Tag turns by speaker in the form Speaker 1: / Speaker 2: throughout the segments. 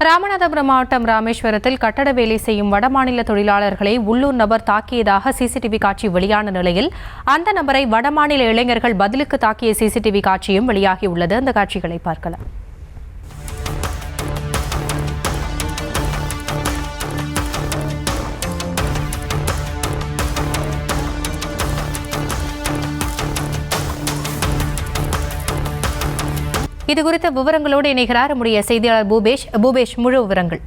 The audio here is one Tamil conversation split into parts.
Speaker 1: ராமநாதபுரம் மாவட்டம் ராமேஸ்வரத்தில் கட்டட வேலை செய்யும் வடமாநில தொழிலாளர்களை உள்ளூர் நபர் தாக்கியதாக சிசிடிவி காட்சி வெளியான நிலையில் அந்த நபரை வடமாநில இளைஞர்கள் பதிலுக்கு தாக்கிய சிசிடிவி காட்சியும் வெளியாகியுள்ளது. அந்த காட்சிகளை பார்க்கலாம். இதுகுறித்த விவரங்களோடு இணைகிறார் நம்முடைய செய்தியாளர் பூபேஷ். முழு விவரங்கள்.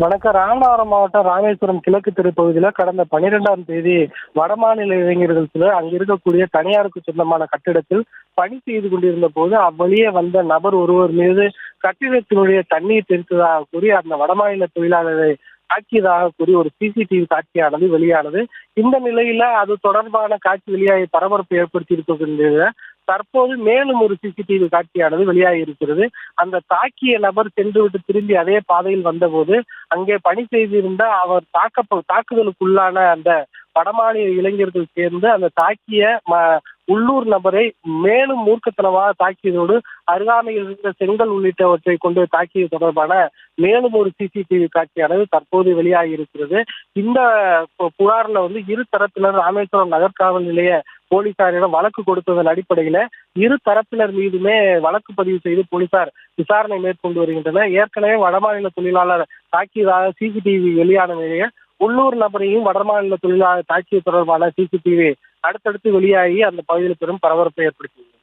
Speaker 2: வணக்கம். ராமநாதபுரம் மாவட்டம் ராமேஸ்வரம் கிழக்கு தெருப்பகுதியில கடந்த 12ஆம் தேதி வடமாநில இளைஞர்கள் சிலர் அங்கு இருக்கக்கூடிய தனியாருக்கு சொந்தமான கட்டிடத்தில் பணி செய்து கொண்டிருந்த போது அவ்வழியே வந்த நபர் ஒருவர் மீது கட்டிடத்தினுடைய தண்ணீர் தெரித்ததாக கூறி அந்த வடமாநில தொழிலாளரை தாக்கியதாக கூறி ஒரு சிசிடிவி காட்சியானது வெளியானது. இந்த நிலையில அது தொடர்பான காட்சி வெளியாகி பரபரப்பு ஏற்படுத்தி இருக்கின்றது. தற்போது மேலும் ஒரு சிசிடிவி காட்சியானது வெளியாகி இருக்கிறது. அந்த தாக்கிய நபர் சென்றுவிட்டு திரும்பி அதே பாதையில் வந்தபோது அங்கே பணி செய்திருந்த அவர் தாக்குதலுக்குள்ளான அந்த வடமாநில இளைஞர்கள் சேர்ந்து அந்த தாக்கிய உள்ளூர் நபரை மேலும் மூர்க்கத்தனமாக தாக்கியதோடு அருகாமையில் இருந்த செங்கல் உள்ளிட்டவற்றை கொண்டு தாக்கியது தொடர்பான மேலும் ஒரு சிசிடிவி காட்சியானது தற்போது வெளியாகி இருக்கிறது. இந்த புகார்ல இரு தரப்பினர் ராமேஸ்வரம் நகர்காவல் நிலைய போலீசாரிடம் வழக்கு கொடுத்ததன் அடிப்படையில இரு தரப்பினர் மீதுமே வழக்கு பதிவு செய்து போலீசார் விசாரணை மேற்கொண்டு வருகின்றனர். ஏற்கனவே வடமாநில தொழிலாளர் தாக்கியதாக சிசிடிவி வெளியான நிலையில் உள்ளூர் நபரையும் வடமாநில தொழிலாளர் தாக்கிய தொடர்பான சிசிடிவி அடுத்தடுத்து வெளியாகி அந்த பகுதியில் பெரும் பரபரப்பை ஏற்படுத்தியது.